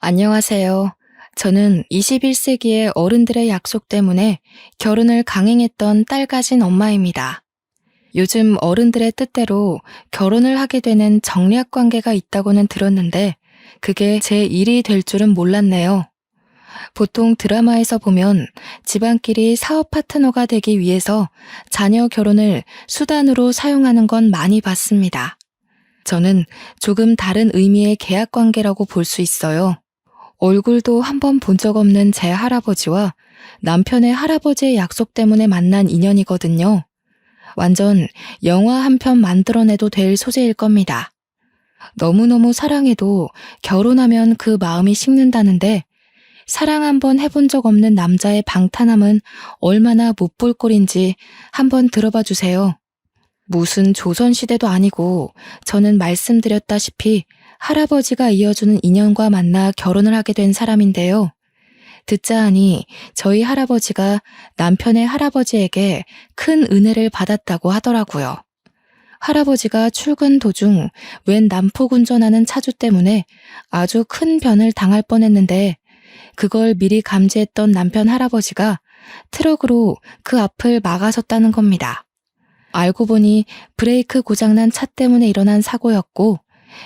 안녕하세요. 저는 21세기의 어른들의 약속 때문에 결혼을 강행했던 딸 가진 엄마입니다. 요즘 어른들의 뜻대로 결혼을 하게 되는 정략 관계가 있다고는 들었는데 그게 제 일이 될 줄은 몰랐네요. 보통 드라마에서 보면 집안끼리 사업 파트너가 되기 위해서 자녀 결혼을 수단으로 사용하는 건 많이 봤습니다. 저는 조금 다른 의미의 계약 관계라고 볼 수 있어요. 얼굴도 한 번 본 적 없는 제 할아버지와 남편의 할아버지의 약속 때문에 만난 인연이거든요. 완전 영화 한 편 만들어내도 될 소재일 겁니다. 너무너무 사랑해도 결혼하면 그 마음이 식는다는데 사랑 한 번 해본 적 없는 남자의 방탄함은 얼마나 못 볼 꼴인지 한번 들어봐 주세요. 무슨 조선시대도 아니고 저는 말씀드렸다시피 할아버지가 이어주는 인연과 만나 결혼을 하게 된 사람인데요. 듣자 하니 저희 할아버지가 남편의 할아버지에게 큰 은혜를 받았다고 하더라고요. 할아버지가 출근 도중 웬 난폭 운전하는 차주 때문에 아주 큰 변을 당할 뻔했는데 그걸 미리 감지했던 남편 할아버지가 트럭으로 그 앞을 막아섰다는 겁니다. 알고 보니 브레이크 고장난 차 때문에 일어난 사고였고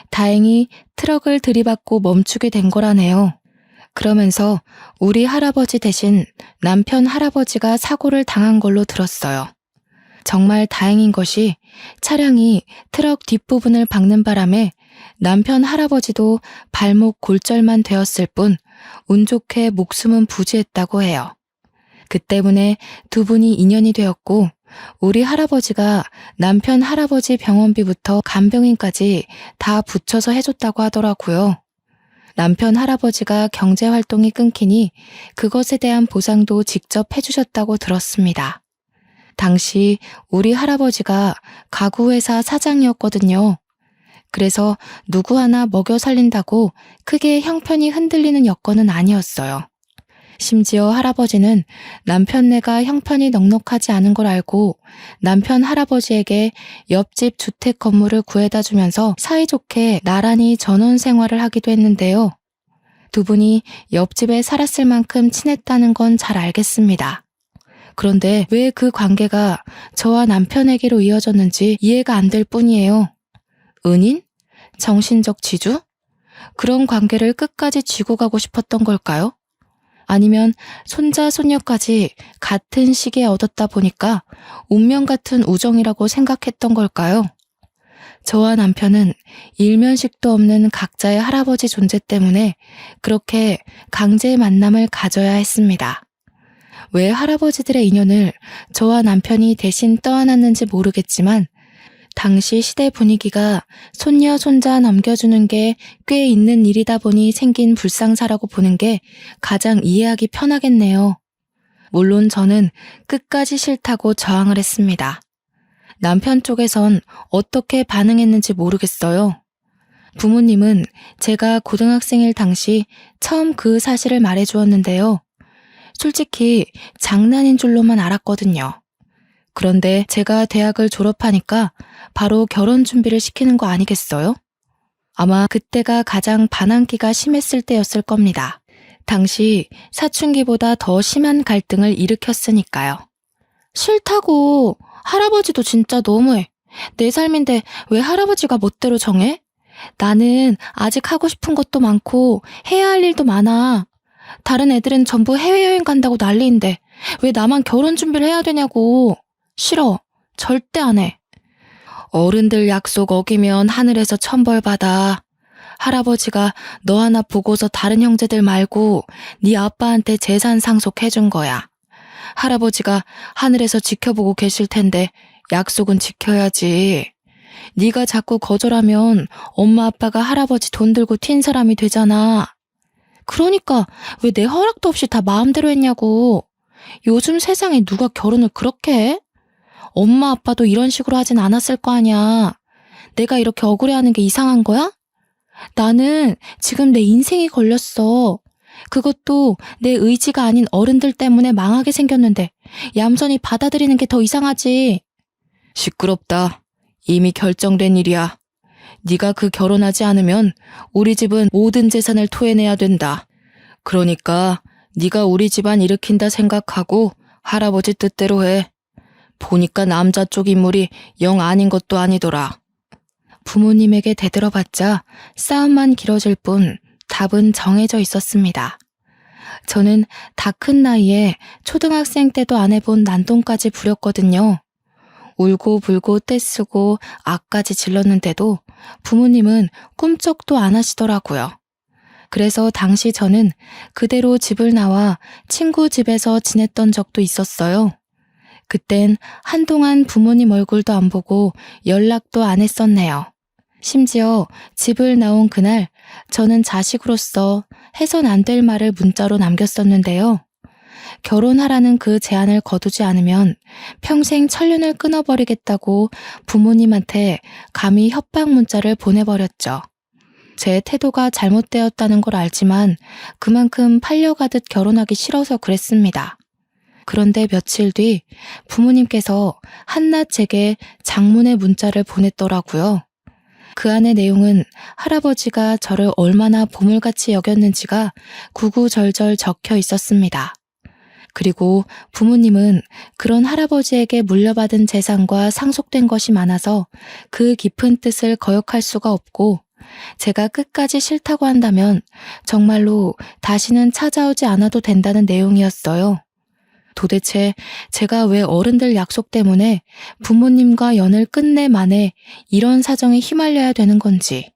다행히 트럭을 들이받고 멈추게 된 거라네요. 그러면서 우리 할아버지 대신 남편 할아버지가 사고를 당한 걸로 들었어요. 정말 다행인 것이 차량이 트럭 뒷부분을 박는 바람에 남편 할아버지도 발목 골절만 되었을 뿐 운 좋게 목숨은 부지했다고 해요. 그 때문에 두 분이 인연이 되었고 우리 할아버지가 남편 할아버지 병원비부터 간병인까지 다 붙여서 해줬다고 하더라고요. 남편 할아버지가 경제활동이 끊기니 그것에 대한 보상도 직접 해주셨다고 들었습니다. 당시 우리 할아버지가 가구회사 사장이었거든요. 그래서 누구 하나 먹여 살린다고 크게 형편이 흔들리는 여건은 아니었어요. 심지어 할아버지는 남편네가 형편이 넉넉하지 않은 걸 알고 남편 할아버지에게 옆집 주택 건물을 구해다 주면서 사이좋게 나란히 전원 생활을 하기도 했는데요. 두 분이 옆집에 살았을 만큼 친했다는 건 잘 알겠습니다. 그런데 왜 그 관계가 저와 남편에게로 이어졌는지 이해가 안 될 뿐이에요. 은인? 정신적 지주? 그런 관계를 끝까지 쥐고 가고 싶었던 걸까요? 아니면 손자, 손녀까지 같은 시기에 얻었다 보니까 운명 같은 우정이라고 생각했던 걸까요? 저와 남편은 일면식도 없는 각자의 할아버지 존재 때문에 그렇게 강제의 만남을 가져야 했습니다. 왜 할아버지들의 인연을 저와 남편이 대신 떠안았는지 모르겠지만 당시 시대 분위기가 손녀, 손자 넘겨주는 게 꽤 있는 일이다 보니 생긴 불상사라고 보는 게 가장 이해하기 편하겠네요. 물론 저는 끝까지 싫다고 저항을 했습니다. 남편 쪽에선 어떻게 반응했는지 모르겠어요. 부모님은 제가 고등학생일 당시 처음 그 사실을 말해주었는데요. 솔직히 장난인 줄로만 알았거든요. 그런데 제가 대학을 졸업하니까 바로 결혼 준비를 시키는 거 아니겠어요? 아마 그때가 가장 반항기가 심했을 때였을 겁니다. 당시 사춘기보다 더 심한 갈등을 일으켰으니까요. 싫다고. 할아버지도 진짜 너무해. 내 삶인데 왜 할아버지가 멋대로 정해? 나는 아직 하고 싶은 것도 많고 해야 할 일도 많아. 다른 애들은 전부 해외여행 간다고 난리인데 왜 나만 결혼 준비를 해야 되냐고. 싫어. 절대 안 해. 어른들 약속 어기면 하늘에서 천벌 받아. 할아버지가 너 하나 보고서 다른 형제들 말고 네 아빠한테 재산 상속해준 거야. 할아버지가 하늘에서 지켜보고 계실 텐데 약속은 지켜야지. 네가 자꾸 거절하면 엄마 아빠가 할아버지 돈 들고 튄 사람이 되잖아. 그러니까 왜 내 허락도 없이 다 마음대로 했냐고. 요즘 세상에 누가 결혼을 그렇게 해? 엄마 아빠도 이런 식으로 하진 않았을 거 아니야. 내가 이렇게 억울해하는 게 이상한 거야? 나는 지금 내 인생이 걸렸어. 그것도 내 의지가 아닌 어른들 때문에 망하게 생겼는데 얌전히 받아들이는 게 더 이상하지. 시끄럽다. 이미 결정된 일이야. 네가 그 결혼하지 않으면 우리 집은 모든 재산을 토해내야 된다. 그러니까 네가 우리 집안 일으킨다 생각하고 할아버지 뜻대로 해. 보니까 남자 쪽 인물이 영 아닌 것도 아니더라. 부모님에게 대들어봤자 싸움만 길어질 뿐 답은 정해져 있었습니다. 저는 다 큰 나이에 초등학생 때도 안 해본 난동까지 부렸거든요. 울고불고 떼쓰고 악까지 질렀는데도 부모님은 꿈쩍도 안 하시더라고요. 그래서 당시 저는 그대로 집을 나와 친구 집에서 지냈던 적도 있었어요. 그땐 한동안 부모님 얼굴도 안 보고 연락도 안 했었네요. 심지어 집을 나온 그날 저는 자식으로서 해선 안 될 말을 문자로 남겼었는데요. 결혼하라는 그 제안을 거두지 않으면 평생 천륜을 끊어버리겠다고 부모님한테 감히 협박 문자를 보내버렸죠. 제 태도가 잘못되었다는 걸 알지만 그만큼 팔려가듯 결혼하기 싫어서 그랬습니다. 그런데 며칠 뒤 부모님께서 한낱 제게 장문의 문자를 보냈더라고요. 그 안의 내용은 할아버지가 저를 얼마나 보물같이 여겼는지가 구구절절 적혀 있었습니다. 그리고 부모님은 그런 할아버지에게 물려받은 재산과 상속된 것이 많아서 그 깊은 뜻을 거역할 수가 없고 제가 끝까지 싫다고 한다면 정말로 다시는 찾아오지 않아도 된다는 내용이었어요. 도대체 제가 왜 어른들 약속 때문에 부모님과 연을 끝내 만에 이런 사정에 휘말려야 되는 건지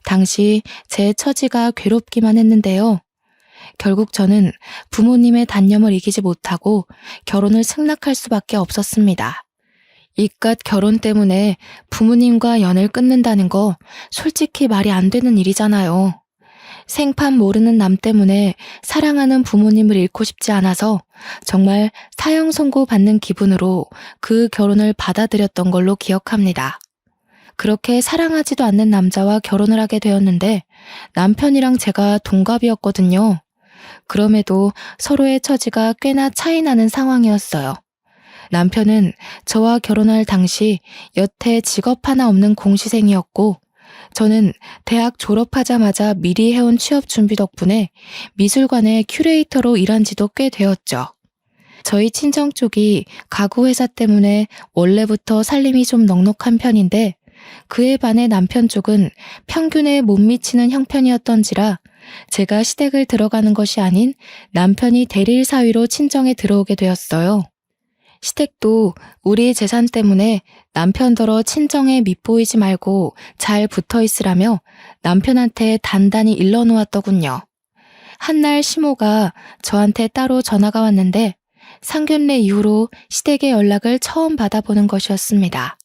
당시 제 처지가 괴롭기만 했는데요. 결국 저는 부모님의 단념을 이기지 못하고 결혼을 승낙할 수밖에 없었습니다. 이깟 결혼 때문에 부모님과 연을 끊는다는 거 솔직히 말이 안 되는 일이잖아요. 생판 모르는 남 때문에 사랑하는 부모님을 잃고 싶지 않아서 정말 사형 선고 받는 기분으로 그 결혼을 받아들였던 걸로 기억합니다. 그렇게 사랑하지도 않는 남자와 결혼을 하게 되었는데 남편이랑 제가 동갑이었거든요. 그럼에도 서로의 처지가 꽤나 차이 나는 상황이었어요. 남편은 저와 결혼할 당시 여태 직업 하나 없는 공시생이었고 저는 대학 졸업하자마자 미리 해온 취업 준비 덕분에 미술관의 큐레이터로 일한 지도 꽤 되었죠. 저희 친정 쪽이 가구 회사 때문에 원래부터 살림이 좀 넉넉한 편인데 그에 반해 남편 쪽은 평균에 못 미치는 형편이었던지라 제가 시댁을 들어가는 것이 아닌 남편이 대릴 사위로 친정에 들어오게 되었어요. 시댁도 우리 재산 때문에 남편더러 친정에 밉보이지 말고 잘 붙어 있으라며 남편한테 단단히 일러놓았더군요. 한날 시모가 저한테 따로 전화가 왔는데 상견례 이후로 시댁의 연락을 처음 받아보는 것이었습니다.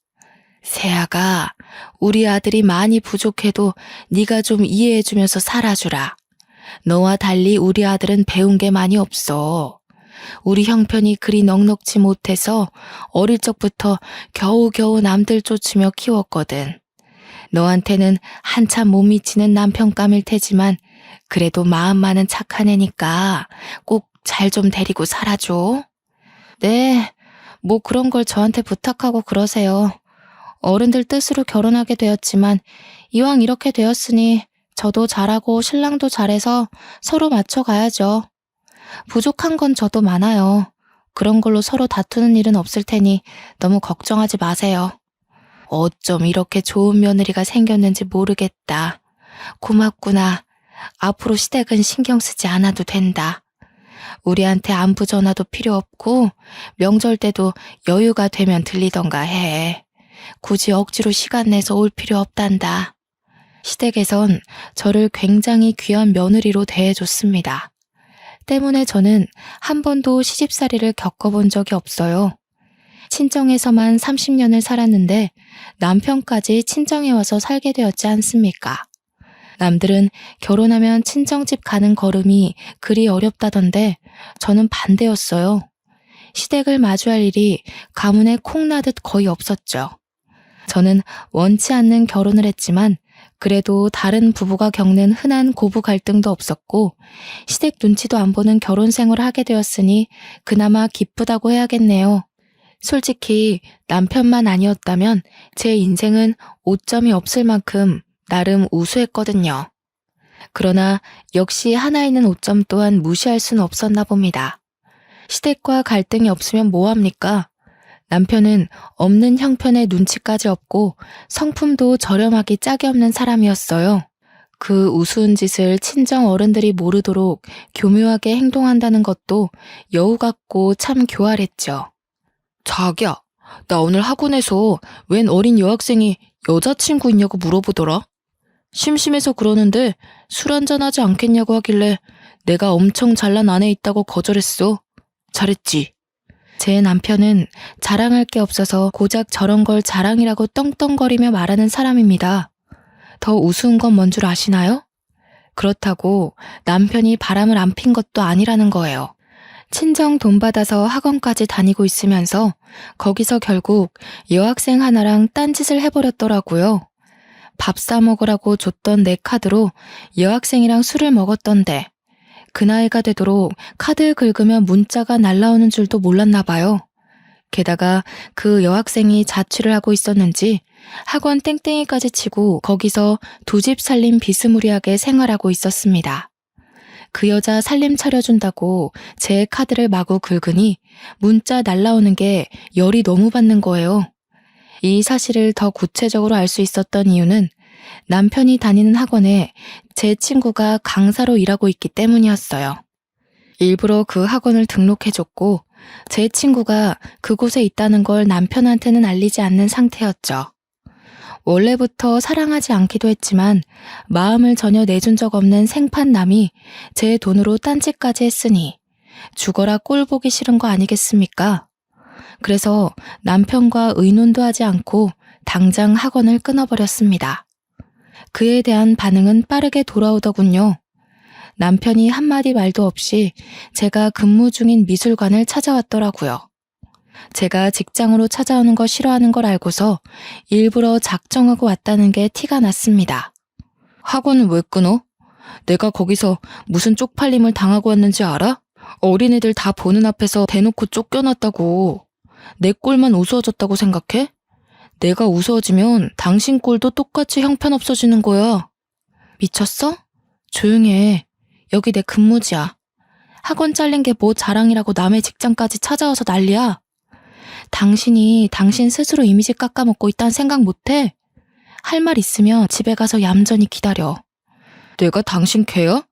세아가 우리 아들이 많이 부족해도 네가 좀 이해해주면서 살아주라. 너와 달리 우리 아들은 배운 게 많이 없어. 우리 형편이 그리 넉넉지 못해서 어릴 적부터 겨우겨우 남들 쫓으며 키웠거든. 너한테는 한참 못 미치는 남편감일 테지만 그래도 마음만은 착한 애니까 꼭 잘 좀 데리고 살아줘. 네, 뭐 그런 걸 저한테 부탁하고 그러세요. 어른들 뜻으로 결혼하게 되었지만 이왕 이렇게 되었으니 저도 잘하고 신랑도 잘해서 서로 맞춰가야죠. 부족한 건 저도 많아요. 그런 걸로 서로 다투는 일은 없을 테니 너무 걱정하지 마세요. 어쩜 이렇게 좋은 며느리가 생겼는지 모르겠다. 고맙구나. 앞으로 시댁은 신경 쓰지 않아도 된다. 우리한테 안부 전화도 필요 없고 명절 때도 여유가 되면 들리던가 해. 굳이 억지로 시간 내서 올 필요 없단다. 시댁에선 저를 굉장히 귀한 며느리로 대해줬습니다. 때문에 저는 한 번도 시집살이를 겪어본 적이 없어요. 친정에서만 30년을 살았는데 남편까지 친정에 와서 살게 되었지 않습니까? 남들은 결혼하면 친정집 가는 걸음이 그리 어렵다던데 저는 반대였어요. 시댁을 마주할 일이 가문에 콩나듯 거의 없었죠. 저는 원치 않는 결혼을 했지만 그래도 다른 부부가 겪는 흔한 고부 갈등도 없었고 시댁 눈치도 안 보는 결혼 생활을 하게 되었으니 그나마 기쁘다고 해야겠네요. 솔직히 남편만 아니었다면 제 인생은 오점이 없을 만큼 나름 우수했거든요. 그러나 역시 하나 있는 오점 또한 무시할 수는 없었나 봅니다. 시댁과 갈등이 없으면 뭐합니까? 남편은 없는 형편에 눈치까지 없고 성품도 저렴하기 짝이 없는 사람이었어요. 그 우스운 짓을 친정 어른들이 모르도록 교묘하게 행동한다는 것도 여우 같고 참 교활했죠. 자기야, 나 오늘 학원에서 웬 어린 여학생이 여자친구 있냐고 물어보더라. 심심해서 그러는데 술 한잔하지 않겠냐고 하길래 내가 엄청 잘난 아내 있다고 거절했어. 잘했지. 제 남편은 자랑할 게 없어서 고작 저런 걸 자랑이라고 떵떵거리며 말하는 사람입니다. 더 우스운 건 뭔 줄 아시나요? 그렇다고 남편이 바람을 안 핀 것도 아니라는 거예요. 친정 돈 받아서 학원까지 다니고 있으면서 거기서 결국 여학생 하나랑 딴짓을 해버렸더라고요. 밥 사 먹으라고 줬던 내 카드로 여학생이랑 술을 먹었던데 그 나이가 되도록 카드 긁으면 문자가 날라오는 줄도 몰랐나 봐요. 게다가 그 여학생이 자취를 하고 있었는지 학원 땡땡이까지 치고 거기서 두 집 살림 비스무리하게 생활하고 있었습니다. 그 여자 살림 차려준다고 제 카드를 마구 긁으니 문자 날라오는 게 열이 너무 받는 거예요. 이 사실을 더 구체적으로 알 수 있었던 이유는 남편이 다니는 학원에 제 친구가 강사로 일하고 있기 때문이었어요. 일부러 그 학원을 등록해줬고 제 친구가 그곳에 있다는 걸 남편한테는 알리지 않는 상태였죠. 원래부터 사랑하지 않기도 했지만 마음을 전혀 내준 적 없는 생판남이 제 돈으로 딴짓까지 했으니 죽어라 꼴 보기 싫은 거 아니겠습니까? 그래서 남편과 의논도 하지 않고 당장 학원을 끊어버렸습니다. 그에 대한 반응은 빠르게 돌아오더군요. 남편이 한마디 말도 없이 제가 근무 중인 미술관을 찾아왔더라고요. 제가 직장으로 찾아오는 거 싫어하는 걸 알고서 일부러 작정하고 왔다는 게 티가 났습니다. 학원은 왜 끊어? 내가 거기서 무슨 쪽팔림을 당하고 왔는지 알아? 어린애들 다 보는 앞에서 대놓고 쫓겨났다고. 내 꼴만 우스워졌다고 생각해? 내가 우스워지면 당신 꼴도 똑같이 형편없어지는 거야. 미쳤어? 조용히 해. 여기 내 근무지야. 학원 잘린 게 뭐 자랑이라고 남의 직장까지 찾아와서 난리야. 당신이 당신 스스로 이미지 깎아먹고 있다는 생각 못해? 할 말 있으면 집에 가서 얌전히 기다려. 내가 당신 개야?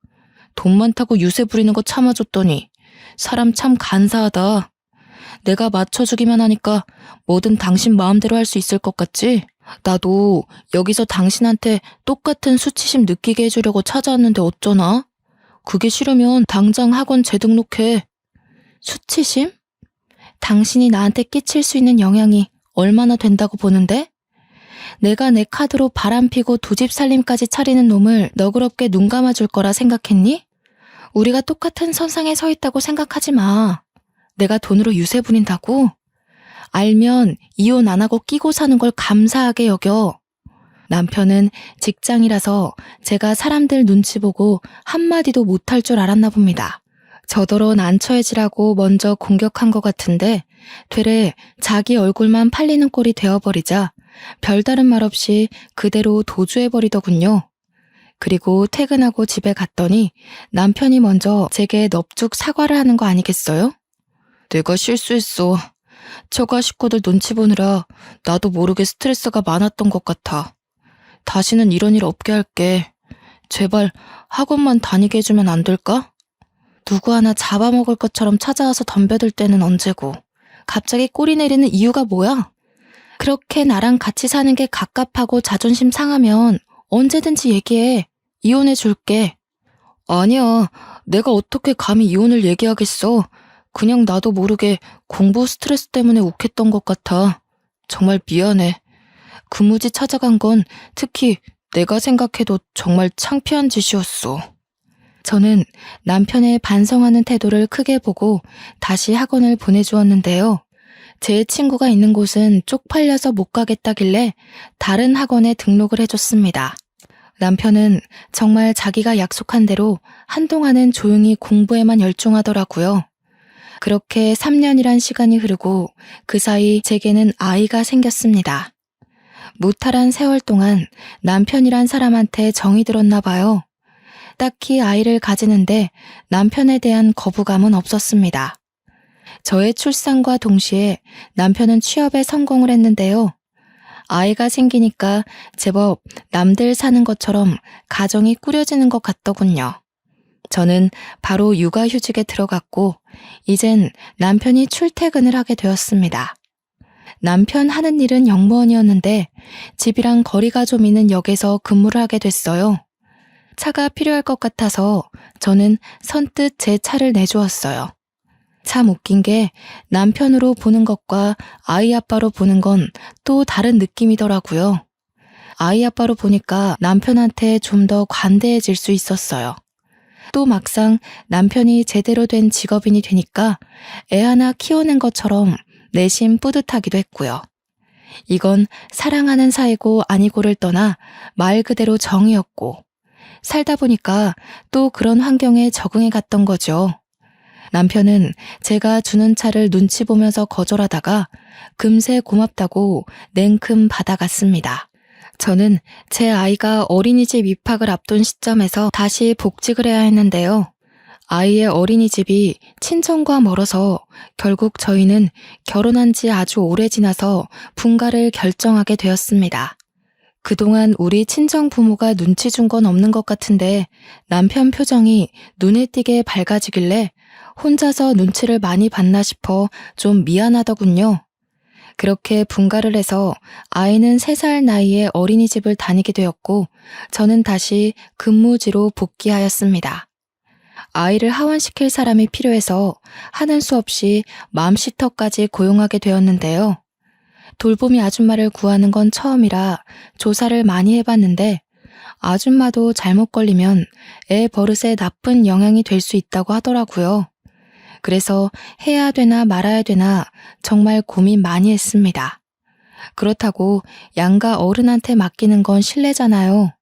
돈 많다고 유세 부리는 거 참아줬더니 사람 참 간사하다. 내가 맞춰주기만 하니까 뭐든 당신 마음대로 할 수 있을 것 같지? 나도 여기서 당신한테 똑같은 수치심 느끼게 해주려고 찾아왔는데 어쩌나? 그게 싫으면 당장 학원 재등록해. 수치심? 당신이 나한테 끼칠 수 있는 영향이 얼마나 된다고 보는데? 내가 내 카드로 바람피고 두 집 살림까지 차리는 놈을 너그럽게 눈 감아줄 거라 생각했니? 우리가 똑같은 선상에 서 있다고 생각하지 마. 내가 돈으로 유세 부린다고? 알면 이혼 안 하고 끼고 사는 걸 감사하게 여겨. 남편은 직장이라서 제가 사람들 눈치 보고 한마디도 못할 줄 알았나 봅니다. 저더러 난처해지라고 먼저 공격한 것 같은데 되레 자기 얼굴만 팔리는 꼴이 되어버리자 별다른 말 없이 그대로 도주해버리더군요. 그리고 퇴근하고 집에 갔더니 남편이 먼저 제게 넙죽 사과를 하는 거 아니겠어요? 내가 실수했어. 처가 식구들 눈치 보느라 나도 모르게 스트레스가 많았던 것 같아. 다시는 이런 일 없게 할게. 제발 학원만 다니게 해주면 안 될까? 누구 하나 잡아먹을 것처럼 찾아와서 덤벼들 때는 언제고. 갑자기 꼬리 내리는 이유가 뭐야? 그렇게 나랑 같이 사는 게 갑갑하고 자존심 상하면 언제든지 얘기해. 이혼해 줄게. 아니야. 내가 어떻게 감히 이혼을 얘기하겠어. 그냥 나도 모르게 공부 스트레스 때문에 욱했던 것 같아. 정말 미안해. 근무지 찾아간 건 특히 내가 생각해도 정말 창피한 짓이었어. 저는 남편의 반성하는 태도를 크게 보고 다시 학원을 보내주었는데요. 제 친구가 있는 곳은 쪽팔려서 못 가겠다길래 다른 학원에 등록을 해줬습니다. 남편은 정말 자기가 약속한 대로 한동안은 조용히 공부에만 열중하더라고요. 그렇게 3년이란 시간이 흐르고 그 사이 제게는 아이가 생겼습니다. 무탈한 세월 동안 남편이란 사람한테 정이 들었나 봐요. 딱히 아이를 가지는데 남편에 대한 거부감은 없었습니다. 저의 출산과 동시에 남편은 취업에 성공을 했는데요. 아이가 생기니까 제법 남들 사는 것처럼 가정이 꾸려지는 것 같더군요. 저는 바로 육아휴직에 들어갔고 이젠 남편이 출퇴근을 하게 되었습니다. 남편 하는 일은 영무원이었는데 집이랑 거리가 좀 있는 역에서 근무를 하게 됐어요. 차가 필요할 것 같아서 저는 선뜻 제 차를 내주었어요. 참 웃긴 게 남편으로 보는 것과 아이 아빠로 보는 건 또 다른 느낌이더라고요. 아이 아빠로 보니까 남편한테 좀 더 관대해질 수 있었어요. 또 막상 남편이 제대로 된 직업인이 되니까 애 하나 키워낸 것처럼 내심 뿌듯하기도 했고요. 이건 사랑하는 사이고 아니고를 떠나 말 그대로 정이었고 살다 보니까 또 그런 환경에 적응해 갔던 거죠. 남편은 제가 주는 차를 눈치 보면서 거절하다가 금세 고맙다고 냉큼 받아갔습니다. 저는 제 아이가 어린이집 입학을 앞둔 시점에서 다시 복직을 해야 했는데요. 아이의 어린이집이 친정과 멀어서 결국 저희는 결혼한 지 아주 오래 지나서 분가를 결정하게 되었습니다. 그동안 우리 친정 부모가 눈치 준 건 없는 것 같은데 남편 표정이 눈에 띄게 밝아지길래 혼자서 눈치를 많이 봤나 싶어 좀 미안하더군요. 그렇게 분가를 해서 아이는 3살 나이에 어린이집을 다니게 되었고 저는 다시 근무지로 복귀하였습니다. 아이를 하원시킬 사람이 필요해서 하는 수 없이 맘시터까지 고용하게 되었는데요. 돌보미 아줌마를 구하는 건 처음이라 조사를 많이 해봤는데 아줌마도 잘못 걸리면 애 버릇에 나쁜 영향이 될 수 있다고 하더라고요. 그래서 해야 되나 말아야 되나 정말 고민 많이 했습니다. 그렇다고 양가 어른한테 맡기는 건 실례잖아요.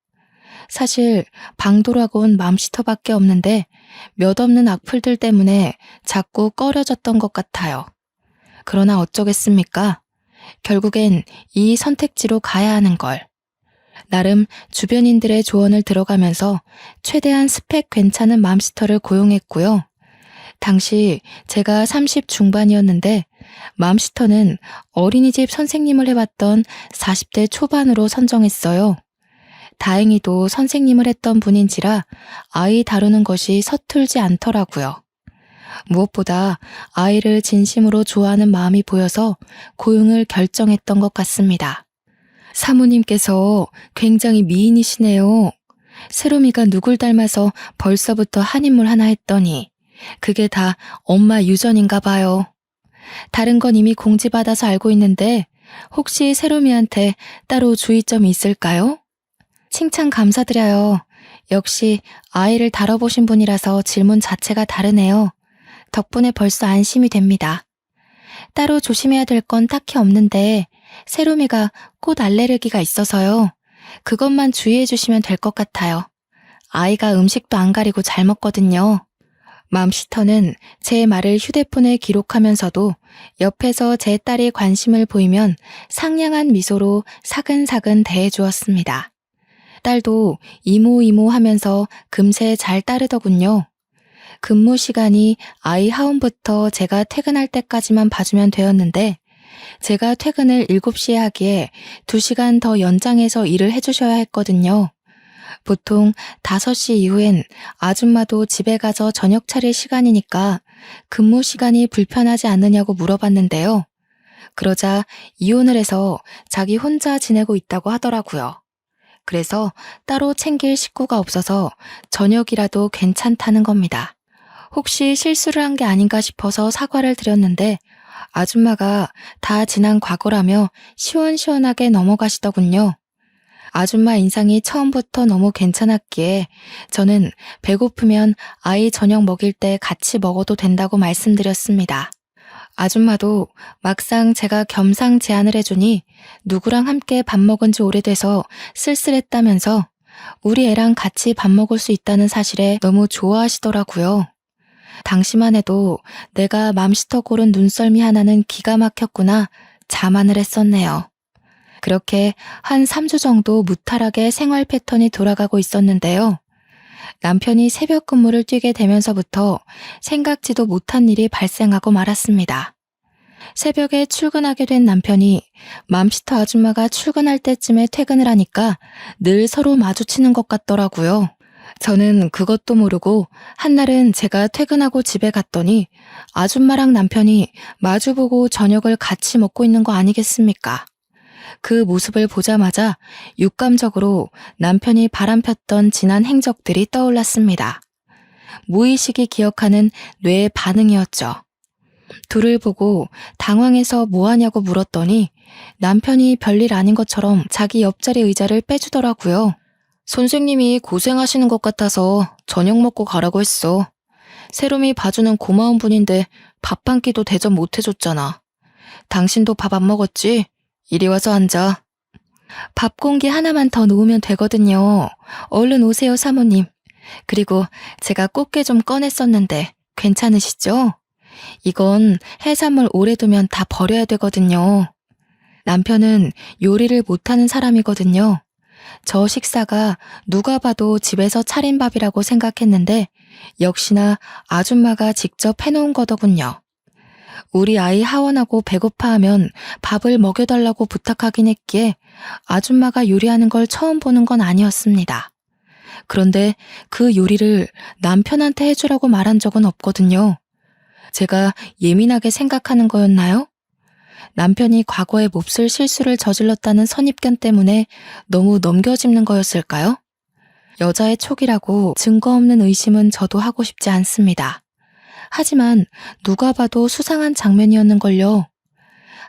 사실 방도라곤 맘시터밖에 없는데 몇 없는 악플들 때문에 자꾸 꺼려졌던 것 같아요. 그러나 어쩌겠습니까? 결국엔 이 선택지로 가야 하는 걸. 나름 주변인들의 조언을 들어가면서 최대한 스펙 괜찮은 맘시터를 고용했고요. 당시 제가 30 중반이었는데 맘시터는 어린이집 선생님을 해봤던 40대 초반으로 선정했어요. 다행히도 선생님을 했던 분인지라 아이 다루는 것이 서툴지 않더라고요. 무엇보다 아이를 진심으로 좋아하는 마음이 보여서 고용을 결정했던 것 같습니다. 사모님께서 굉장히 미인이시네요. 세롬이가 누굴 닮아서 벌써부터 한인물 하나 했더니 그게 다 엄마 유전인가 봐요. 다른 건 이미 공지받아서 알고 있는데 혹시 세롬이한테 따로 주의점이 있을까요? 칭찬 감사드려요. 역시 아이를 다뤄보신 분이라서 질문 자체가 다르네요. 덕분에 벌써 안심이 됩니다. 따로 조심해야 될 건 딱히 없는데 세롬이가 꽃 알레르기가 있어서요. 그것만 주의해 주시면 될 것 같아요. 아이가 음식도 안 가리고 잘 먹거든요. 맘시터는 제 말을 휴대폰에 기록하면서도 옆에서 제 딸이 관심을 보이면 상냥한 미소로 사근사근 대해주었습니다. 딸도 이모 하면서 금세 잘 따르더군요. 근무 시간이 아이 하원부터 제가 퇴근할 때까지만 봐주면 되었는데 제가 퇴근을 7시에 하기에 2시간 더 연장해서 일을 해주셔야 했거든요. 보통 5시 이후엔 아줌마도 집에 가서 저녁 차릴 시간이니까 근무 시간이 불편하지 않느냐고 물어봤는데요. 그러자 이혼을 해서 자기 혼자 지내고 있다고 하더라고요. 그래서 따로 챙길 식구가 없어서 저녁이라도 괜찮다는 겁니다. 혹시 실수를 한 게 아닌가 싶어서 사과를 드렸는데 아줌마가 다 지난 과거라며 시원시원하게 넘어가시더군요. 아줌마 인상이 처음부터 너무 괜찮았기에 저는 배고프면 아이 저녁 먹일 때 같이 먹어도 된다고 말씀드렸습니다. 아줌마도 막상 제가 겸상 제안을 해주니 누구랑 함께 밥 먹은 지 오래돼서 쓸쓸했다면서 우리 애랑 같이 밥 먹을 수 있다는 사실에 너무 좋아하시더라고요. 당시만 해도 내가 맘시터 고른 눈썰미 하나는 기가 막혔구나 자만을 했었네요. 그렇게 한 3주 정도 무탈하게 생활 패턴이 돌아가고 있었는데요. 남편이 새벽 근무를 뛰게 되면서부터 생각지도 못한 일이 발생하고 말았습니다. 새벽에 출근하게 된 남편이 맘시터 아줌마가 출근할 때쯤에 퇴근을 하니까 늘 서로 마주치는 것 같더라고요. 저는 그것도 모르고 한날은 제가 퇴근하고 집에 갔더니 아줌마랑 남편이 마주보고 저녁을 같이 먹고 있는 거 아니겠습니까? 그 모습을 보자마자 육감적으로 남편이 바람폈던 지난 행적들이 떠올랐습니다. 무의식이 기억하는 뇌의 반응이었죠. 둘을 보고 당황해서 뭐하냐고 물었더니 남편이 별일 아닌 것처럼 자기 옆자리 의자를 빼주더라고요. 선생님이 고생하시는 것 같아서 저녁 먹고 가라고 했어. 세롬이 봐주는 고마운 분인데 밥 한 끼도 대접 못 해줬잖아. 당신도 밥 안 먹었지? 이리 와서 앉아. 밥 공기 하나만 더 놓으면 되거든요. 얼른 오세요, 사모님. 그리고 제가 꽃게 좀 꺼냈었는데 괜찮으시죠? 이건 해산물 오래 두면 다 버려야 되거든요. 남편은 요리를 못하는 사람이거든요. 저 식사가 누가 봐도 집에서 차린 밥이라고 생각했는데 역시나 아줌마가 직접 해놓은 거더군요. 우리 아이 하원하고 배고파하면 밥을 먹여달라고 부탁하긴 했기에 아줌마가 요리하는 걸 처음 보는 건 아니었습니다. 그런데 그 요리를 남편한테 해주라고 말한 적은 없거든요. 제가 예민하게 생각하는 거였나요? 남편이 과거에 몹쓸 실수를 저질렀다는 선입견 때문에 너무 넘겨짚는 거였을까요? 여자의 촉이라고 증거 없는 의심은 저도 하고 싶지 않습니다. 하지만 누가 봐도 수상한 장면이었는걸요.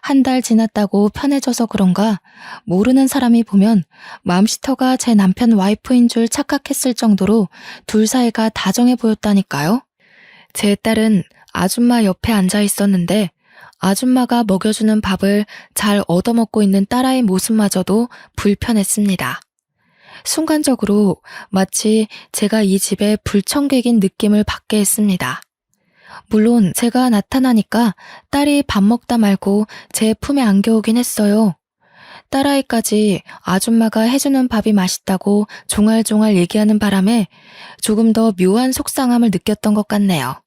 한 달 지났다고 편해져서 그런가 모르는 사람이 보면 맘시터가 제 남편 와이프인 줄 착각했을 정도로 둘 사이가 다정해 보였다니까요. 제 딸은 아줌마 옆에 앉아 있었는데 아줌마가 먹여주는 밥을 잘 얻어먹고 있는 딸아이 모습마저도 불편했습니다. 순간적으로 마치 제가 이 집의 불청객인 느낌을 받게 했습니다. 물론 제가 나타나니까 딸이 밥 먹다 말고 제 품에 안겨오긴 했어요. 딸아이까지 아줌마가 해주는 밥이 맛있다고 종알종알 얘기하는 바람에 조금 더 묘한 속상함을 느꼈던 것 같네요.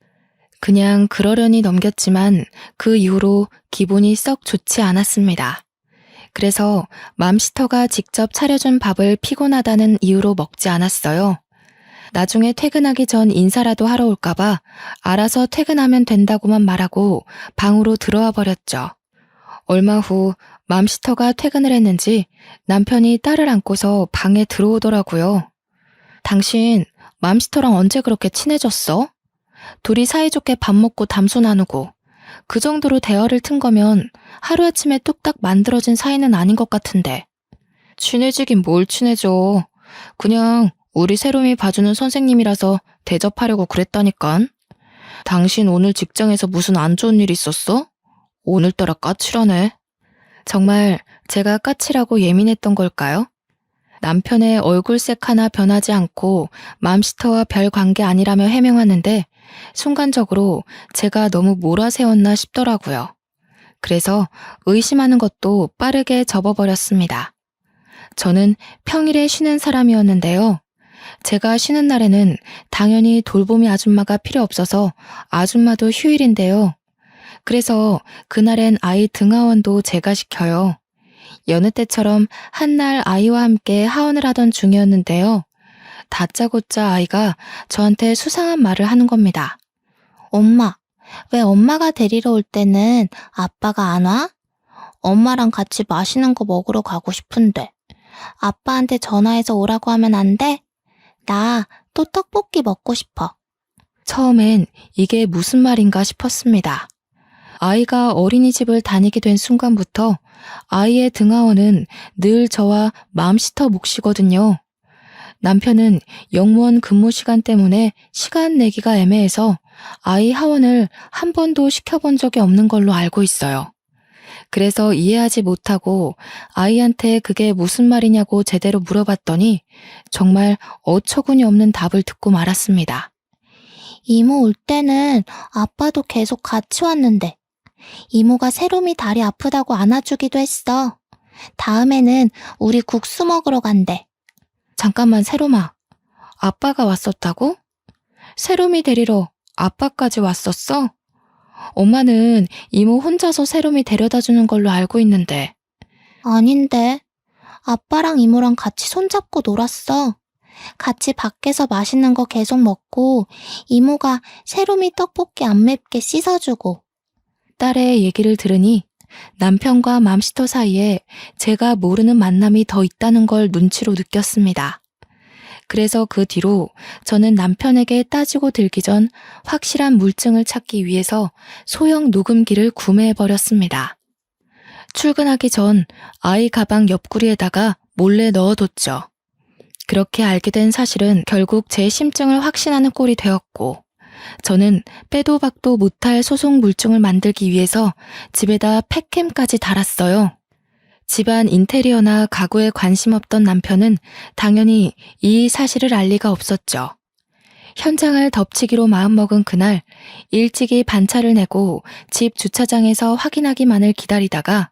그냥 그러려니 넘겼지만 그 이후로 기분이 썩 좋지 않았습니다. 그래서 맘시터가 직접 차려준 밥을 피곤하다는 이유로 먹지 않았어요. 나중에 퇴근하기 전 인사라도 하러 올까봐 알아서 퇴근하면 된다고만 말하고 방으로 들어와 버렸죠. 얼마 후 맘시터가 퇴근을 했는지 남편이 딸을 안고서 방에 들어오더라고요. 당신 맘시터랑 언제 그렇게 친해졌어? 둘이 사이좋게 밥 먹고 담소 나누고 그 정도로 대화를 튼 거면 하루아침에 뚝딱 만들어진 사이는 아닌 것 같은데. 친해지긴 뭘 친해져. 그냥 우리 세롬이 봐주는 선생님이라서 대접하려고 그랬다니깐. 당신 오늘 직장에서 무슨 안 좋은 일 있었어? 오늘따라 까칠하네. 정말 제가 까칠하고 예민했던 걸까요? 남편의 얼굴색 하나 변하지 않고 맘시터와 별 관계 아니라며 해명하는데 순간적으로 제가 너무 몰아세웠나 싶더라고요. 그래서 의심하는 것도 빠르게 접어버렸습니다. 저는 평일에 쉬는 사람이었는데요. 제가 쉬는 날에는 당연히 돌보미 아줌마가 필요 없어서 아줌마도 휴일인데요. 그래서 그날엔 아이 등하원도 제가 시켜요. 여느 때처럼 한날 아이와 함께 하원을 하던 중이었는데요. 다짜고짜 아이가 저한테 수상한 말을 하는 겁니다. 엄마, 왜 엄마가 데리러 올 때는 아빠가 안 와? 엄마랑 같이 맛있는 거 먹으러 가고 싶은데. 아빠한테 전화해서 오라고 하면 안 돼? 나 또 떡볶이 먹고 싶어. 처음엔 이게 무슨 말인가 싶었습니다. 아이가 어린이집을 다니게 된 순간부터 아이의 등하원은 늘 저와 맘시터 몫이거든요. 남편은 영무원 근무 시간 때문에 시간 내기가 애매해서 아이 하원을 한 번도 시켜본 적이 없는 걸로 알고 있어요. 그래서 이해하지 못하고 아이한테 그게 무슨 말이냐고 제대로 물어봤더니 정말 어처구니 없는 답을 듣고 말았습니다. 이모 올 때는 아빠도 계속 같이 왔는데 이모가 세롬이 다리 아프다고 안아주기도 했어. 다음에는 우리 국수 먹으러 간대. 잠깐만, 세롬아. 아빠가 왔었다고? 세롬이 데리러 아빠까지 왔었어? 엄마는 이모 혼자서 세롬이 데려다 주는 걸로 알고 있는데. 아닌데. 아빠랑 이모랑 같이 손잡고 놀았어. 같이 밖에서 맛있는 거 계속 먹고 이모가 세롬이 떡볶이 안 맵게 씻어주고. 딸의 얘기를 들으니 남편과 맘시터 사이에 제가 모르는 만남이 더 있다는 걸 눈치로 느꼈습니다. 그래서 그 뒤로 저는 남편에게 따지고 들기 전 확실한 물증을 찾기 위해서 소형 녹음기를 구매해버렸습니다. 출근하기 전 아이 가방 옆구리에다가 몰래 넣어뒀죠. 그렇게 알게 된 사실은 결국 제 심증을 확신하는 꼴이 되었고, 저는 빼도 박도 못할 소송 물증을 만들기 위해서 집에다 팩캠까지 달았어요. 집안 인테리어나 가구에 관심 없던 남편은 당연히 이 사실을 알 리가 없었죠. 현장을 덮치기로 마음먹은 그날 일찍이 반차를 내고 집 주차장에서 확인하기만을 기다리다가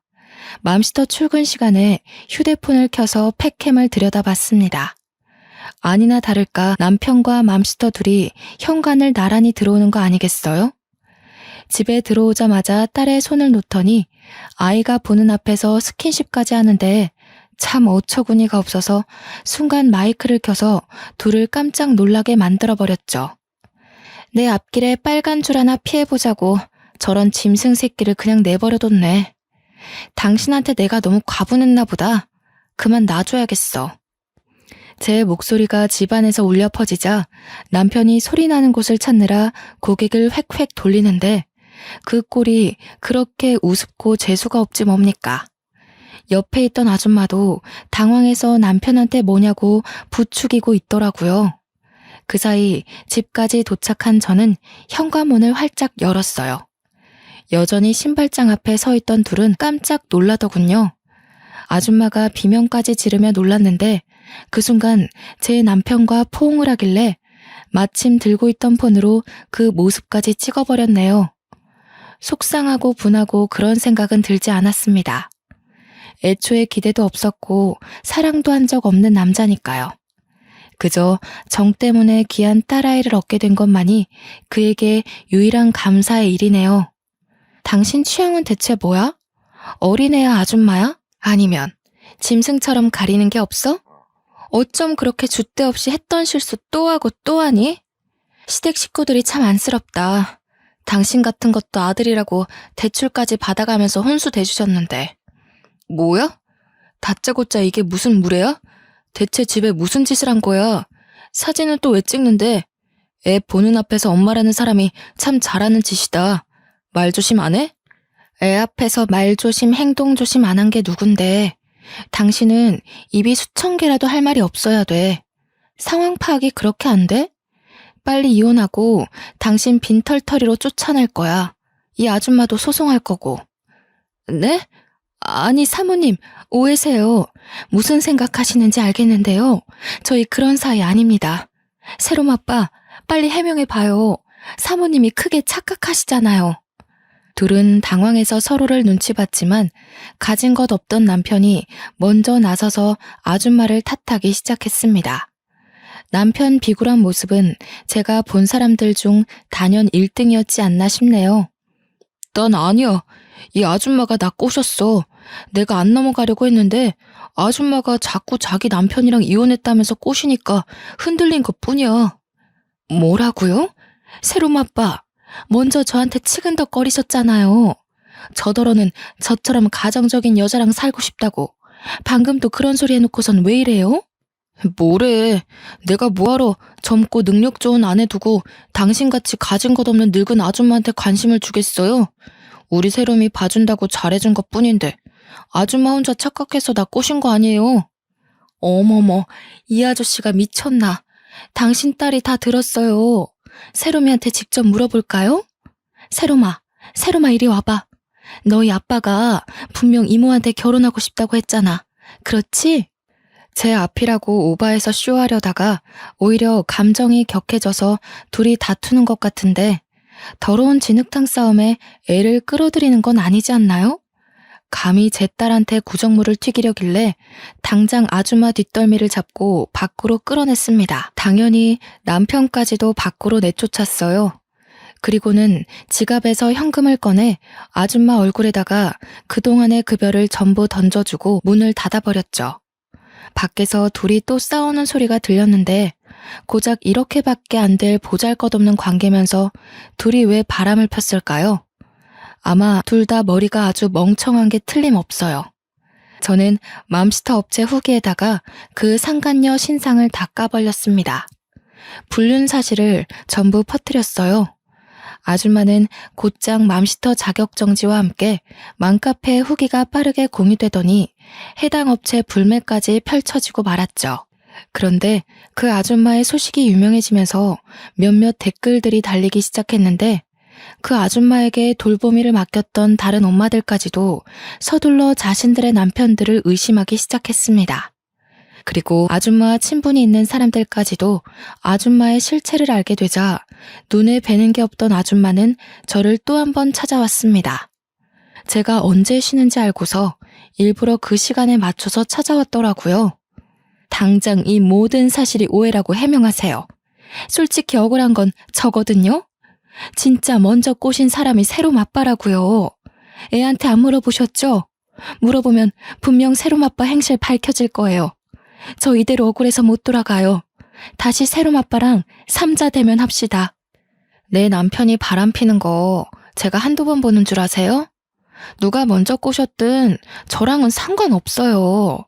맘시터 출근 시간에 휴대폰을 켜서 팩캠을 들여다봤습니다. 아니나 다를까 남편과 맘시터 둘이 현관을 나란히 들어오는 거 아니겠어요? 집에 들어오자마자 딸의 손을 놓더니 아이가 보는 앞에서 스킨십까지 하는데 참 어처구니가 없어서 순간 마이크를 켜서 둘을 깜짝 놀라게 만들어버렸죠. 내 앞길에 빨간 줄 하나 피해보자고 저런 짐승 새끼를 그냥 내버려뒀네. 당신한테 내가 너무 과분했나 보다. 그만 놔줘야겠어. 제 목소리가 집안에서 울려 퍼지자 남편이 소리나는 곳을 찾느라 고개를 획획 돌리는데 그 꼴이 그렇게 우습고 재수가 없지 뭡니까? 옆에 있던 아줌마도 당황해서 남편한테 뭐냐고 부추기고 있더라고요. 그 사이 집까지 도착한 저는 현관문을 활짝 열었어요. 여전히 신발장 앞에 서 있던 둘은 깜짝 놀라더군요. 아줌마가 비명까지 지르며 놀랐는데 그 순간 제 남편과 포옹을 하길래 마침 들고 있던 폰으로 그 모습까지 찍어버렸네요. 속상하고 분하고 그런 생각은 들지 않았습니다. 애초에 기대도 없었고 사랑도 한 적 없는 남자니까요. 그저 정 때문에 귀한 딸아이를 얻게 된 것만이 그에게 유일한 감사의 일이네요. 당신 취향은 대체 뭐야? 어린애야 아줌마야? 아니면 짐승처럼 가리는 게 없어? 어쩜 그렇게 줏대 없이 했던 실수 또 하고 또 하니? 시댁 식구들이 참 안쓰럽다. 당신 같은 것도 아들이라고 대출까지 받아가면서 혼수 대주셨는데. 뭐야? 다짜고짜 이게 무슨 무례야? 대체 집에 무슨 짓을 한 거야? 사진은 또 왜 찍는데? 애 보는 앞에서 엄마라는 사람이 참 잘하는 짓이다. 말 조심 안 해? 애 앞에서 말 조심 행동 조심 안 한 게 누군데. 당신은 입이 수천 개라도 할 말이 없어야 돼. 상황 파악이 그렇게 안 돼? 빨리 이혼하고 당신 빈털터리로 쫓아낼 거야. 이 아줌마도 소송할 거고. 네? 아니 사모님 오해세요. 무슨 생각하시는지 알겠는데요. 저희 그런 사이 아닙니다. 세롬 아빠 빨리 해명해봐요. 사모님이 크게 착각하시잖아요. 둘은 당황해서 서로를 눈치봤지만 가진 것 없던 남편이 먼저 나서서 아줌마를 탓하기 시작했습니다. 남편 비굴한 모습은 제가 본 사람들 중 단연 1등이었지 않나 싶네요. 난 아니야. 이 아줌마가 나 꼬셨어. 내가 안 넘어가려고 했는데 아줌마가 자꾸 자기 남편이랑 이혼했다면서 꼬시니까 흔들린 것뿐이야. 뭐라고요? 세롬 아빠, 먼저 저한테 치근덕거리셨잖아요. 저더러는 저처럼 가정적인 여자랑 살고 싶다고. 방금 또 그런 소리 해놓고선 왜 이래요? 뭐래. 내가 뭐하러 젊고 능력 좋은 아내 두고 당신같이 가진 것 없는 늙은 아줌마한테 관심을 주겠어요? 우리 세롬이 봐준다고 잘해준 것뿐인데 아줌마 혼자 착각해서 나 꼬신 거 아니에요? 어머머, 이 아저씨가 미쳤나. 당신 딸이 다 들었어요. 세롬이한테 직접 물어볼까요? 세롬아 이리 와봐. 너희 아빠가 분명 이모한테 결혼하고 싶다고 했잖아. 그렇지? 제 앞이라고 오바해서 쇼하려다가 오히려 감정이 격해져서 둘이 다투는 것 같은데 더러운 진흙탕 싸움에 애를 끌어들이는 건 아니지 않나요? 감히 제 딸한테 구정물을 튀기려길래 당장 아줌마 뒷덜미를 잡고 밖으로 끌어냈습니다. 당연히 남편까지도 밖으로 내쫓았어요. 그리고는 지갑에서 현금을 꺼내 아줌마 얼굴에다가 그동안의 급여를 전부 던져주고 문을 닫아버렸죠. 밖에서 둘이 또 싸우는 소리가 들렸는데 고작 이렇게밖에 안 될 보잘것없는 관계면서 둘이 왜 바람을 폈을까요? 아마 둘 다 머리가 아주 멍청한 게 틀림없어요. 저는 맘스터 업체 후기에다가 그 상간녀 신상을 다 까발렸습니다. 불륜 사실을 전부 퍼뜨렸어요. 아줌마는 곧장 맘스터 자격정지와 함께 맘카페 후기가 빠르게 공유되더니 해당 업체 불매까지 펼쳐지고 말았죠. 그런데 그 아줌마의 소식이 유명해지면서 몇몇 댓글들이 달리기 시작했는데 그 아줌마에게 돌보미를 맡겼던 다른 엄마들까지도 서둘러 자신들의 남편들을 의심하기 시작했습니다. 그리고 아줌마와 친분이 있는 사람들까지도 아줌마의 실체를 알게 되자 눈에 뵈는 게 없던 아줌마는 저를 또 한 번 찾아왔습니다. 제가 언제 쉬는지 알고서 일부러 그 시간에 맞춰서 찾아왔더라고요. 당장 이 모든 사실이 오해라고 해명하세요. 솔직히 억울한 건 저거든요. 진짜 먼저 꼬신 사람이 새로 맞바라고요. 애한테 안 물어보셨죠? 물어보면 분명 새로 맞바 행실 밝혀질 거예요. 저 이대로 억울해서 못 돌아가요. 다시 새로 맞바랑 삼자 대면 합시다. 내 남편이 바람피는 거 제가 한두 번 보는 줄 아세요? 누가 먼저 꼬셨든 저랑은 상관없어요.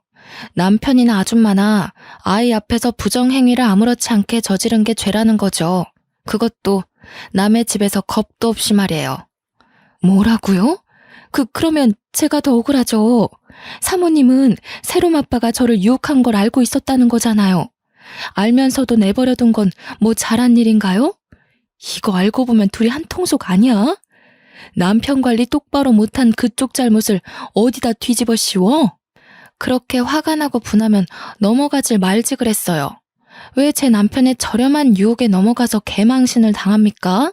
남편이나 아줌마나 아이 앞에서 부정행위를 아무렇지 않게 저지른 게 죄라는 거죠. 그것도 남의 집에서 겁도 없이 말이에요. 뭐라고요? 그러면 제가 더 억울하죠. 사모님은 새롬 아빠가 저를 유혹한 걸 알고 있었다는 거잖아요. 알면서도 내버려둔 건 뭐 잘한 일인가요? 이거 알고 보면 둘이 한 통속 아니야? 남편 관리 똑바로 못한 그쪽 잘못을 어디다 뒤집어 씌워? 그렇게 화가 나고 분하면 넘어가질 말지 그랬어요. 왜 제 남편의 저렴한 유혹에 넘어가서 개망신을 당합니까?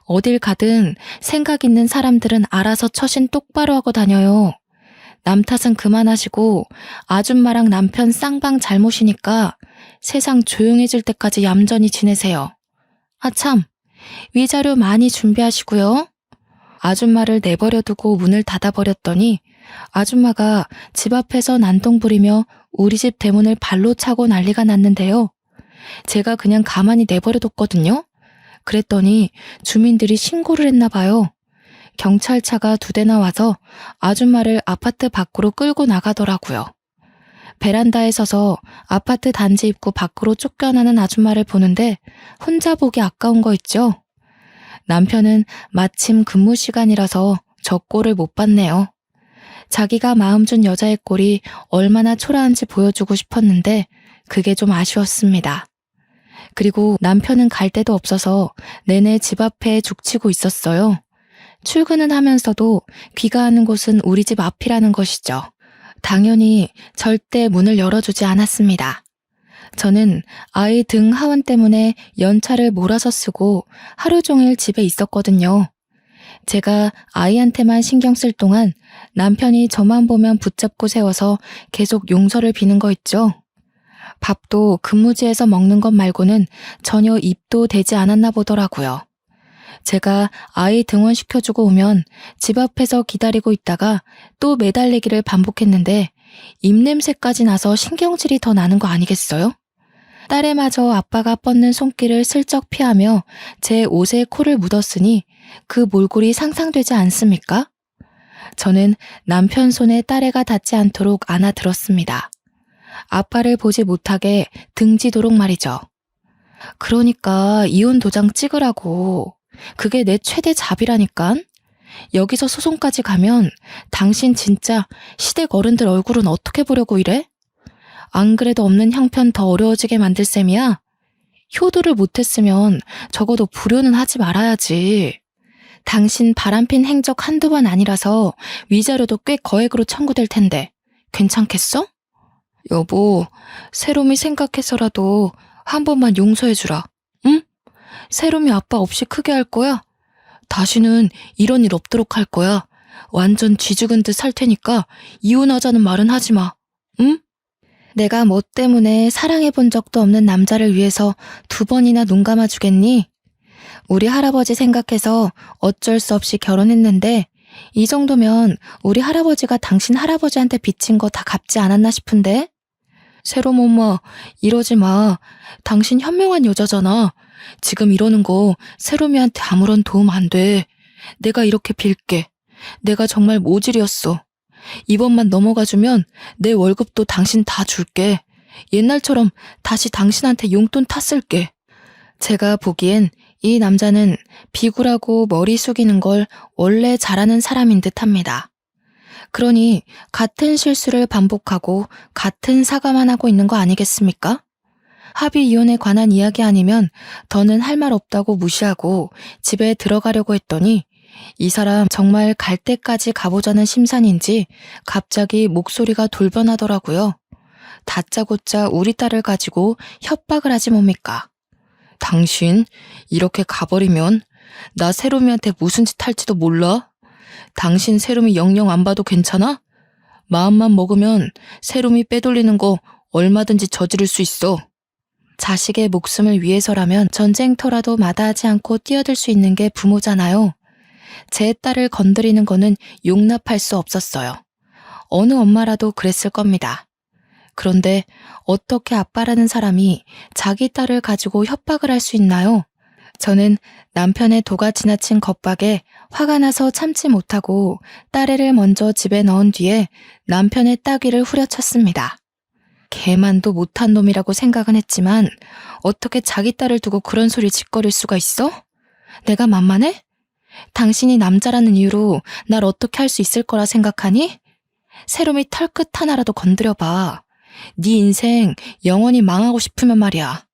어딜 가든 생각 있는 사람들은 알아서 처신 똑바로 하고 다녀요. 남 탓은 그만하시고 아줌마랑 남편 쌍방 잘못이니까 세상 조용해질 때까지 얌전히 지내세요. 아 참, 위자료 많이 준비하시고요. 아줌마를 내버려두고 문을 닫아버렸더니 아줌마가 집 앞에서 난동 부리며 우리 집 대문을 발로 차고 난리가 났는데요. 제가 그냥 가만히 내버려뒀거든요. 그랬더니 주민들이 신고를 했나 봐요. 경찰차가 2대나 와서 아줌마를 아파트 밖으로 끌고 나가더라고요. 베란다에 서서 아파트 단지 입구 밖으로 쫓겨나는 아줌마를 보는데 혼자 보기 아까운 거 있죠? 남편은 마침 근무 시간이라서 저 꼴을 못 봤네요. 자기가 마음 준 여자의 꼴이 얼마나 초라한지 보여주고 싶었는데 그게 좀 아쉬웠습니다. 그리고 남편은 갈 데도 없어서 내내 집 앞에 죽치고 있었어요. 출근은 하면서도 귀가하는 곳은 우리 집 앞이라는 것이죠. 당연히 절대 문을 열어주지 않았습니다. 저는 아이 등 하원 때문에 연차를 몰아서 쓰고 하루 종일 집에 있었거든요. 제가 아이한테만 신경 쓸 동안 남편이 저만 보면 붙잡고 세워서 계속 용서를 비는 거 있죠. 밥도 근무지에서 먹는 것 말고는 전혀 입도 대지 않았나 보더라고요. 제가 아이 등원시켜주고 오면 집 앞에서 기다리고 있다가 또 매달리기를 반복했는데 입냄새까지 나서 신경질이 더 나는 거 아니겠어요? 딸애마저 아빠가 뻗는 손길을 슬쩍 피하며 제 옷에 코를 묻었으니 그 몰골이 상상되지 않습니까? 저는 남편 손에 딸애가 닿지 않도록 안아들었습니다. 아빠를 보지 못하게 등지도록 말이죠. 그러니까 이혼 도장 찍으라고. 그게 내 최대 잡이라니깐. 여기서 소송까지 가면 당신 진짜 시댁 어른들 얼굴은 어떻게 보려고 이래? 안 그래도 없는 형편 더 어려워지게 만들 셈이야? 효도를 못했으면 적어도 불효는 하지 말아야지. 당신 바람핀 행적 한두 번 아니라서 위자료도 꽤 거액으로 청구될 텐데 괜찮겠어? 여보, 세롬이 생각해서라도 한 번만 용서해주라. 응? 세롬이 아빠 없이 크게 할 거야? 다시는 이런 일 없도록 할 거야. 완전 쥐죽은 듯 살 테니까 이혼하자는 말은 하지 마. 응? 내가 뭐 때문에 사랑해본 적도 없는 남자를 위해서 2번이나 눈 감아주겠니? 우리 할아버지 생각해서 어쩔 수 없이 결혼했는데 이 정도면 우리 할아버지가 당신 할아버지한테 빚진 거 다 갚지 않았나 싶은데? 세롬 엄마, 이러지 마. 당신 현명한 여자잖아. 지금 이러는 거 세롬이한테 아무런 도움 안 돼. 내가 이렇게 빌게. 내가 정말 모질이었어. 이번만 넘어가주면 내 월급도 당신 다 줄게. 옛날처럼 다시 당신한테 용돈 탔을게. 제가 보기엔 이 남자는 비굴하고 머리 숙이는 걸 원래 잘하는 사람인 듯합니다. 그러니 같은 실수를 반복하고 같은 사과만 하고 있는 거 아니겠습니까? 합의 이혼에 관한 이야기 아니면 더는 할 말 없다고 무시하고 집에 들어가려고 했더니 이 사람 정말 갈 때까지 가보자는 심산인지 갑자기 목소리가 돌변하더라고요. 다짜고짜 우리 딸을 가지고 협박을 하지 뭡니까? 당신 이렇게 가버리면 나 세롬이한테 무슨 짓 할지도 몰라? 당신 세롬이 영영 안 봐도 괜찮아? 마음만 먹으면 세롬이 빼돌리는 거 얼마든지 저지를 수 있어. 자식의 목숨을 위해서라면 전쟁터라도 마다하지 않고 뛰어들 수 있는 게 부모잖아요. 제 딸을 건드리는 거는 용납할 수 없었어요. 어느 엄마라도 그랬을 겁니다. 그런데 어떻게 아빠라는 사람이 자기 딸을 가지고 협박을 할 수 있나요? 저는 남편의 도가 지나친 겁박에 화가 나서 참지 못하고 딸애를 먼저 집에 넣은 뒤에 남편의 따귀를 후려쳤습니다. 개만도 못한 놈이라고 생각은 했지만 어떻게 자기 딸을 두고 그런 소리 짓거릴 수가 있어? 내가 만만해? 당신이 남자라는 이유로 날 어떻게 할 수 있을 거라 생각하니? 세롬이 털끝 하나라도 건드려봐. 네 인생 영원히 망하고 싶으면 말이야.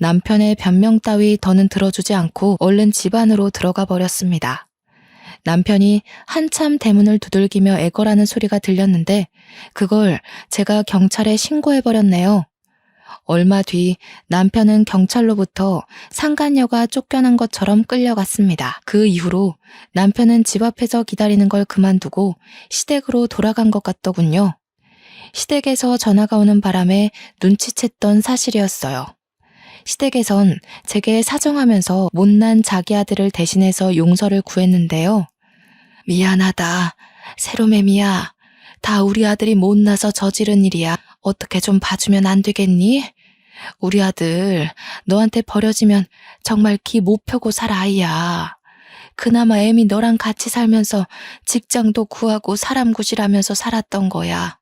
남편의 변명 따위 더는 들어주지 않고 얼른 집 안으로 들어가 버렸습니다. 남편이 한참 대문을 두들기며 애걸하는 소리가 들렸는데 그걸 제가 경찰에 신고해버렸네요. 얼마 뒤 남편은 경찰로부터 상간녀가 쫓겨난 것처럼 끌려갔습니다. 그 이후로 남편은 집 앞에서 기다리는 걸 그만두고 시댁으로 돌아간 것 같더군요. 시댁에서 전화가 오는 바람에 눈치챘던 사실이었어요. 시댁에선 제게 사정하면서 못난 자기 아들을 대신해서 용서를 구했는데요. 미안하다. 세롬애미야. 다 우리 아들이 못나서 저지른 일이야. 어떻게 좀 봐주면 안 되겠니? 우리 아들 너한테 버려지면 정말 기 못 펴고 살 아이야. 그나마 애미 너랑 같이 살면서 직장도 구하고 사람 구실하면서 살았던 거야.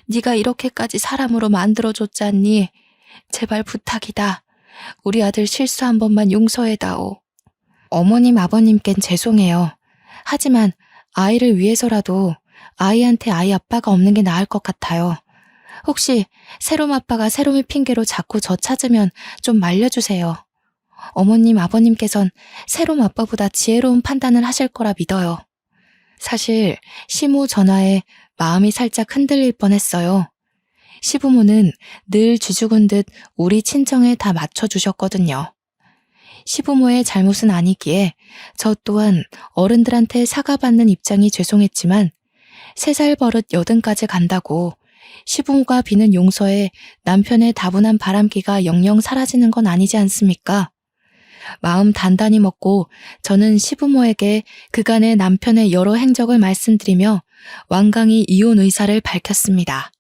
네가 이렇게까지 사람으로 만들어줬잖니. 제발 부탁이다. 우리 아들 실수 한 번만 용서해다오. 어머님 아버님께는 죄송해요. 하지만 아이를 위해서라도 아이한테 아이 아빠가 없는 게 나을 것 같아요. 혹시 세롬 아빠가 세롬이 핑계로 자꾸 저 찾으면 좀 말려주세요. 어머님 아버님께선 세롬 아빠보다 지혜로운 판단을 하실 거라 믿어요. 사실 시모 전화에 마음이 살짝 흔들릴 뻔했어요. 시부모는 늘 쥐죽은 듯 우리 친정에 다 맞춰주셨거든요. 시부모의 잘못은 아니기에 저 또한 어른들한테 사과받는 입장이 죄송했지만 3살 버릇 80까지 간다고 시부모가 비는 용서에 남편의 다분한 바람기가 영영 사라지는 건 아니지 않습니까? 마음 단단히 먹고 저는 시부모에게 그간의 남편의 여러 행적을 말씀드리며 완강히 이혼 의사를 밝혔습니다.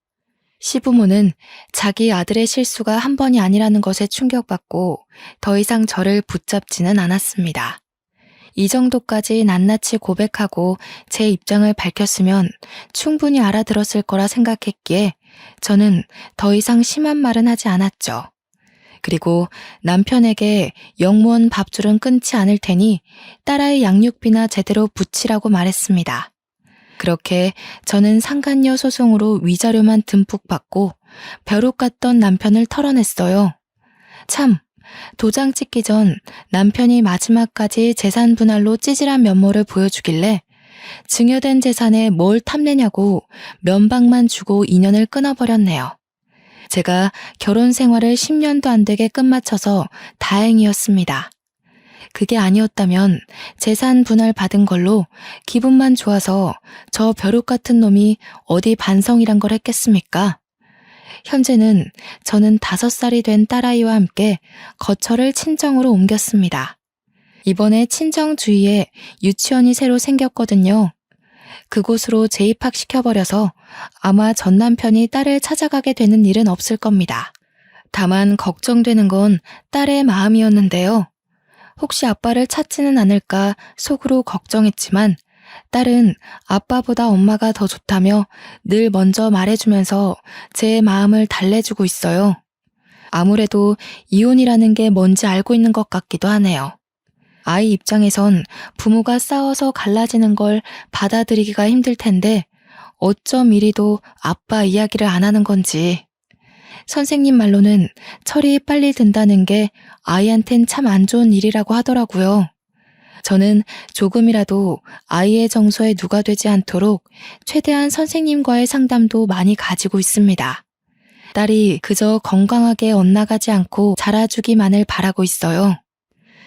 시부모는 자기 아들의 실수가 한 번이 아니라는 것에 충격받고 더 이상 저를 붙잡지는 않았습니다. 이 정도까지 낱낱이 고백하고 제 입장을 밝혔으면 충분히 알아들었을 거라 생각했기에 저는 더 이상 심한 말은 하지 않았죠. 그리고 남편에게 영무원 밥줄은 끊지 않을 테니 딸아이 양육비나 제대로 붙이라고 말했습니다. 그렇게 저는 상간녀 소송으로 위자료만 듬뿍 받고 벼룩 같던 남편을 털어냈어요. 참, 도장 찍기 전 남편이 마지막까지 재산 분할로 찌질한 면모를 보여주길래 증여된 재산에 뭘 탐내냐고 면박만 주고 인연을 끊어버렸네요. 제가 결혼 생활을 10년도 안 되게 끝마쳐서 다행이었습니다. 그게 아니었다면 재산 분할 받은 걸로 기분만 좋아서 저 벼룩 같은 놈이 어디 반성이란 걸 했겠습니까? 현재는 저는 5살이 된 딸아이와 함께 거처를 친정으로 옮겼습니다. 이번에 친정 주위에 유치원이 새로 생겼거든요. 그곳으로 재입학시켜버려서 아마 전 남편이 딸을 찾아가게 되는 일은 없을 겁니다. 다만 걱정되는 건 딸의 마음이었는데요. 혹시 아빠를 찾지는 않을까 속으로 걱정했지만 딸은 아빠보다 엄마가 더 좋다며 늘 먼저 말해주면서 제 마음을 달래주고 있어요. 아무래도 이혼이라는 게 뭔지 알고 있는 것 같기도 하네요. 아이 입장에선 부모가 싸워서 갈라지는 걸 받아들이기가 힘들 텐데 어쩜 이리도 아빠 이야기를 안 하는 건지. 선생님 말로는 철이 빨리 든다는 게 아이한텐 참 안 좋은 일이라고 하더라고요. 저는 조금이라도 아이의 정서에 누가 되지 않도록 최대한 선생님과의 상담도 많이 가지고 있습니다. 딸이 그저 건강하게 엇나가지 않고 자라주기만을 바라고 있어요.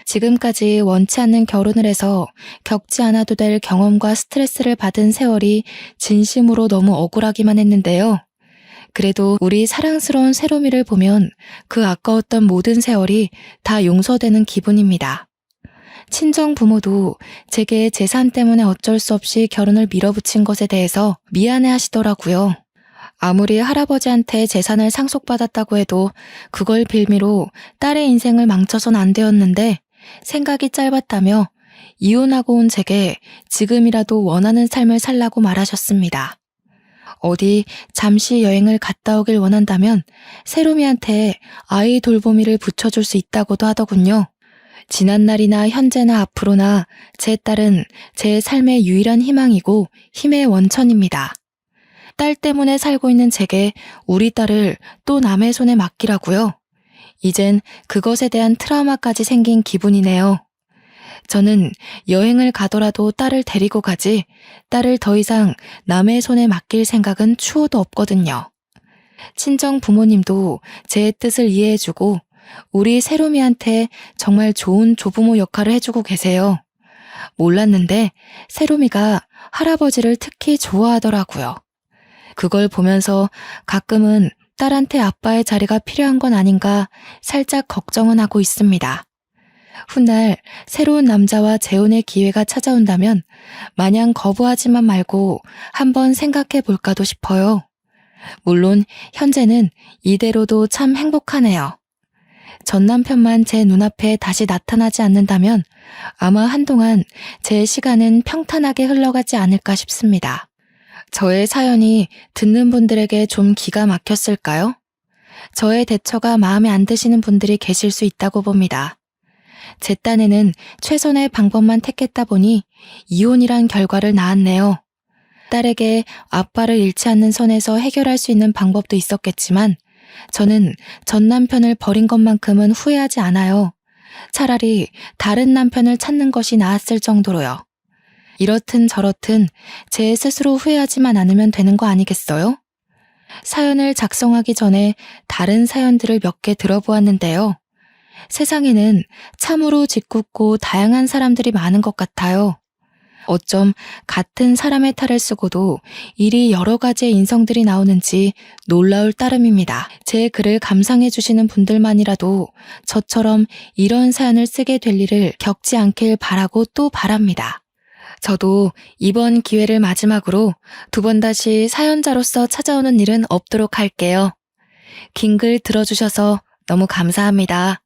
지금까지 원치 않는 결혼을 해서 겪지 않아도 될 경험과 스트레스를 받은 세월이 진심으로 너무 억울하기만 했는데요. 그래도 우리 사랑스러운 세롬이를 보면 그 아까웠던 모든 세월이 다 용서되는 기분입니다. 친정 부모도 제게 재산 때문에 어쩔 수 없이 결혼을 밀어붙인 것에 대해서 미안해 하시더라고요. 아무리 할아버지한테 재산을 상속받았다고 해도 그걸 빌미로 딸의 인생을 망쳐선 안 되었는데 생각이 짧았다며 이혼하고 온 제게 지금이라도 원하는 삶을 살라고 말하셨습니다. 어디 잠시 여행을 갔다 오길 원한다면 세롬이한테 아이 돌보미를 붙여줄 수 있다고도 하더군요. 지난날이나 현재나 앞으로나 제 딸은 제 삶의 유일한 희망이고 힘의 원천입니다. 딸 때문에 살고 있는 제게 우리 딸을 또 남의 손에 맡기라고요. 이젠 그것에 대한 트라우마까지 생긴 기분이네요. 저는 여행을 가더라도 딸을 데리고 가지 딸을 더 이상 남의 손에 맡길 생각은 추호도 없거든요. 친정 부모님도 제 뜻을 이해해주고 우리 세롬이한테 정말 좋은 조부모 역할을 해주고 계세요. 몰랐는데 세롬이가 할아버지를 특히 좋아하더라고요. 그걸 보면서 가끔은 딸한테 아빠의 자리가 필요한 건 아닌가 살짝 걱정은 하고 있습니다. 훗날 새로운 남자와 재혼의 기회가 찾아온다면 마냥 거부하지만 말고 한번 생각해 볼까도 싶어요. 물론 현재는 이대로도 참 행복하네요. 전 남편만 제 눈앞에 다시 나타나지 않는다면 아마 한동안 제 시간은 평탄하게 흘러가지 않을까 싶습니다. 저의 사연이 듣는 분들에게 좀 기가 막혔을까요? 저의 대처가 마음에 안 드시는 분들이 계실 수 있다고 봅니다. 제 딴에는 최선의 방법만 택했다 보니 이혼이란 결과를 낳았네요. 딸에게 아빠를 잃지 않는 선에서 해결할 수 있는 방법도 있었겠지만 저는 전 남편을 버린 것만큼은 후회하지 않아요. 차라리 다른 남편을 찾는 것이 나았을 정도로요. 이렇든 저렇든 제 스스로 후회하지만 않으면 되는 거 아니겠어요? 사연을 작성하기 전에 다른 사연들을 몇 개 들어보았는데요. 세상에는 참으로 짓궂고 다양한 사람들이 많은 것 같아요. 어쩜 같은 사람의 탈을 쓰고도 이리 여러 가지의 인성들이 나오는지 놀라울 따름입니다. 제 글을 감상해 주시는 분들만이라도 저처럼 이런 사연을 쓰게 될 일을 겪지 않길 바라고 또 바랍니다. 저도 이번 기회를 마지막으로 2번 다시 사연자로서 찾아오는 일은 없도록 할게요. 긴 글 들어주셔서 너무 감사합니다.